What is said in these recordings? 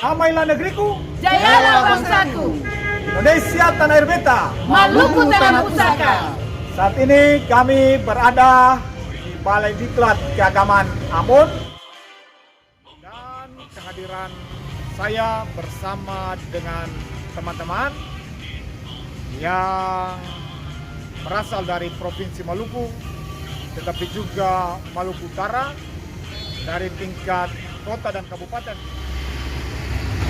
Damailah negeriku, Jayalah bangsaku, Indonesia tanah air beta. Maluku tanah pusaka. Saat ini kami berada di Balai Diklat Keagamaan Ambon, dan kehadiran saya bersama dengan teman-teman yang berasal dari Provinsi Maluku, tetapi juga Maluku Utara, dari tingkat kota dan kabupaten.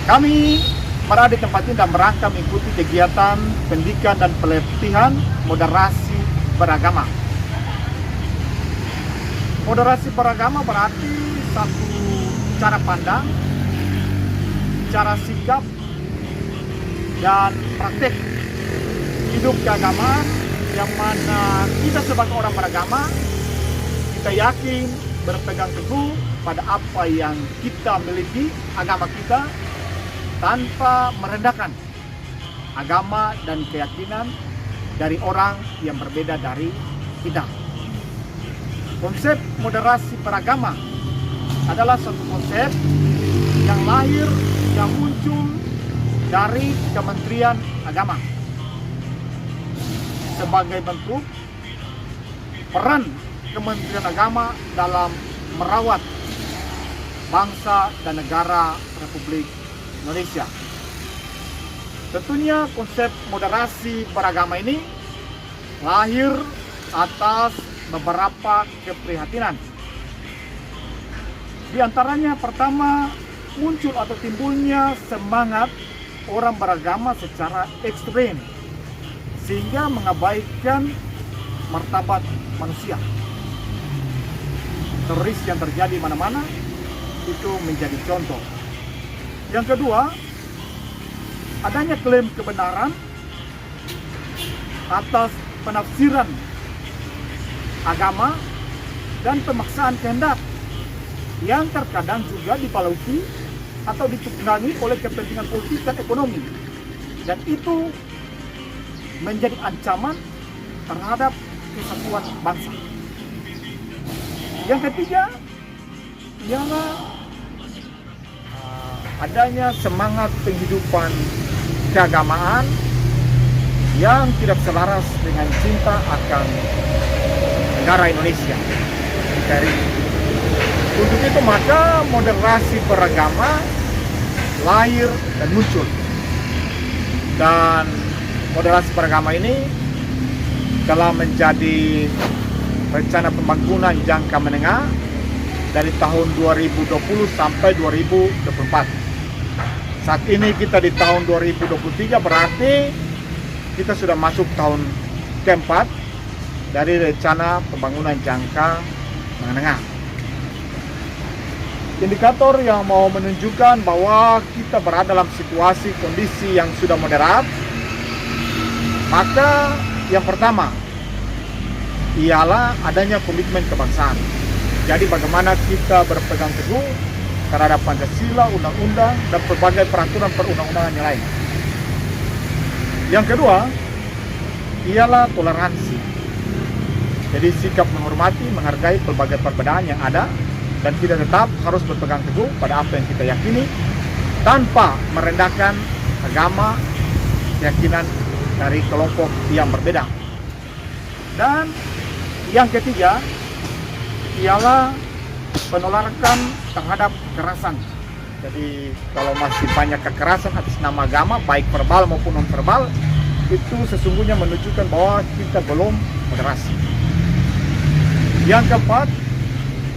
Kami berada di tempat ini dalam rangka mengikuti kegiatan pendidikan dan pelatihan moderasi beragama. Moderasi beragama berarti satu cara pandang, cara sikap, dan praktik hidup keagamaan yang mana kita sebagai orang beragama, kita yakin berpegang teguh pada apa yang kita miliki, agama kita, tanpa merendahkan agama dan keyakinan dari orang yang berbeda dari kita. Konsep moderasi beragama adalah suatu konsep yang lahir, yang muncul dari Kementerian Agama sebagai bentuk peran Kementerian Agama dalam merawat bangsa dan negara Republik Indonesia. Tentunya konsep moderasi beragama ini lahir atas beberapa keprihatinan. Di antaranya pertama, muncul atau timbulnya semangat orang beragama secara ekstrem sehingga mengabaikan martabat manusia. Teroris yang terjadi di mana-mana itu menjadi contoh. Yang kedua, adanya klaim kebenaran atas penafsiran agama dan pemaksaan kehendak yang terkadang juga dibaluti atau ditunggangi oleh kepentingan politik dan ekonomi, dan itu menjadi ancaman terhadap kesatuan bangsa. Yang ketiga ialah adanya semangat penghidupan keagamaan yang tidak selaras dengan cinta akan negara Indonesia. Untuk itu maka moderasi beragama lahir dan muncul. Dan moderasi beragama ini telah menjadi rencana pembangunan jangka menengah dari tahun 2020 sampai 2024. Saat ini kita di tahun 2023, berarti kita sudah masuk tahun keempat dari rencana pembangunan jangka menengah. Indikator yang mau menunjukkan bahwa kita berada dalam situasi kondisi yang sudah moderat, maka yang pertama ialah adanya komitmen kebangsaan. Jadi bagaimana kita berpegang teguh terhadap Pancasila, undang-undang, dan berbagai peraturan perundang-undangan yang lain. Yang kedua ialah toleransi. Jadi sikap menghormati, menghargai berbagai perbedaan yang ada, dan kita tetap harus berpegang teguh pada apa yang kita yakini tanpa merendahkan agama, keyakinan dari kelompok yang berbeda. Dan yang ketiga ialah penolakan terhadap kekerasan. Jadi kalau masih banyak kekerasan atas nama agama, baik verbal maupun non-verbal, itu sesungguhnya menunjukkan bahwa kita belum moderasi. Yang keempat,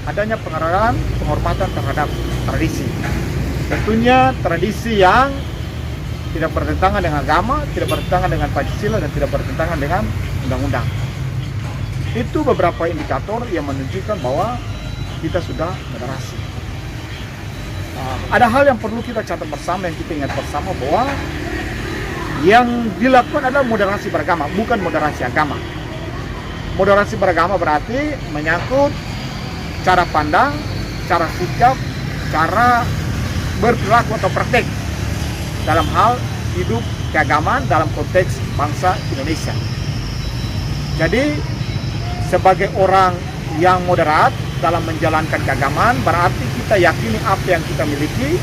adanya penghargaan, penghormatan terhadap tradisi. Tentunya tradisi yang tidak bertentangan dengan agama, tidak bertentangan dengan Pancasila, dan tidak bertentangan dengan undang-undang. Itu beberapa indikator yang menunjukkan bahwa kita sudah moderasi. Ada hal yang perlu kita catat bersama, yang kita ingat bersama, bahwa yang dilakukan adalah moderasi beragama, bukan moderasi agama. Moderasi beragama berarti menyangkut cara pandang, cara sikap, cara berperilaku atau praktek dalam hal hidup keagamaan dalam konteks bangsa Indonesia. Jadi sebagai orang yang moderat dalam menjalankan keagamaan, berarti kita yakini apa yang kita miliki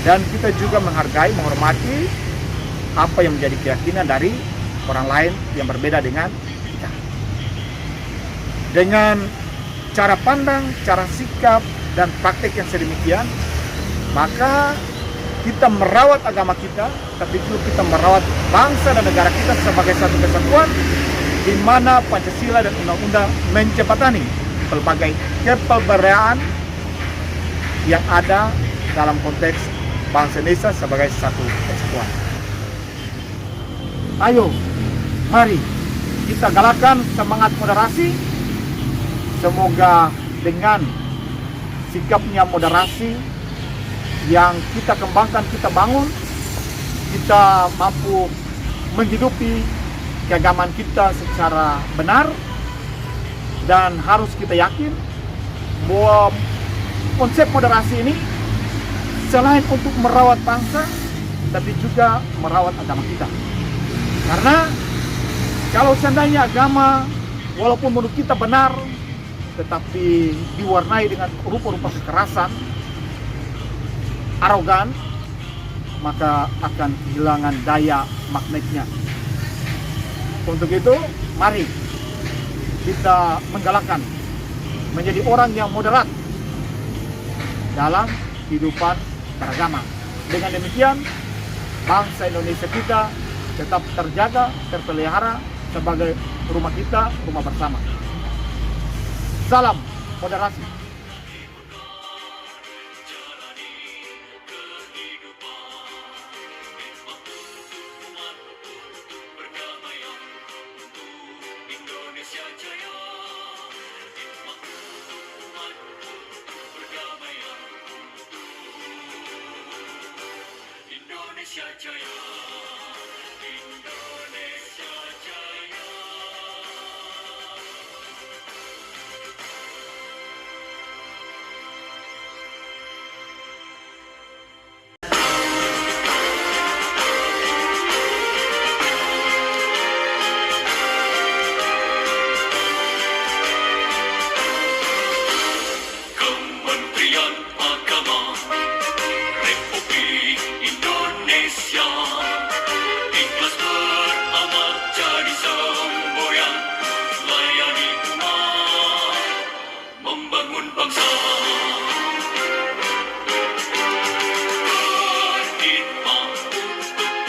dan kita juga menghargai, menghormati apa yang menjadi keyakinan dari orang lain yang berbeda dengan kita. Dengan cara pandang, cara sikap, dan praktek yang sedemikian, maka kita merawat agama kita, tapi juga kita merawat bangsa dan negara kita sebagai satu kesatuan, di mana Pancasila dan Undang-Undang menjembatani pelbagai keperbedaan yang ada dalam konteks bangsa Indonesia sebagai satu kesatuan. Ayo, mari kita galakkan semangat moderasi. Semoga dengan sikapnya moderasi yang kita kembangkan, kita bangun, kita mampu menghidupi keagamaan kita secara benar. Dan harus kita yakin bahwa konsep moderasi ini selain untuk merawat bangsa, tapi juga merawat agama kita. Karena kalau seandainya agama walaupun menurut kita benar, tetapi diwarnai dengan rupa-rupa kekerasan, arogan, maka akan kehilangan daya magnetnya. Untuk itu, mari kita menggalakkan menjadi orang yang moderat dalam kehidupan beragama. Dengan demikian, bangsa Indonesia kita tetap terjaga, terpelihara sebagai rumah kita, rumah bersama. Salam moderasi. Indonesia Jaya, Indonesia Jaya. Kementerian Agama Republik Indonesia ikhlas beramal jadi semboyan, layani umat, membangun bangsa. Berkhidmat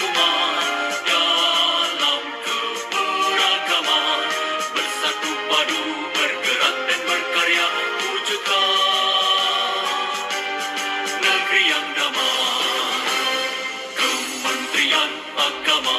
umat dalam keberagaman, bersatu padu bergerak dan berkarya, wujudkan negeri yang damai. Kementerian Agama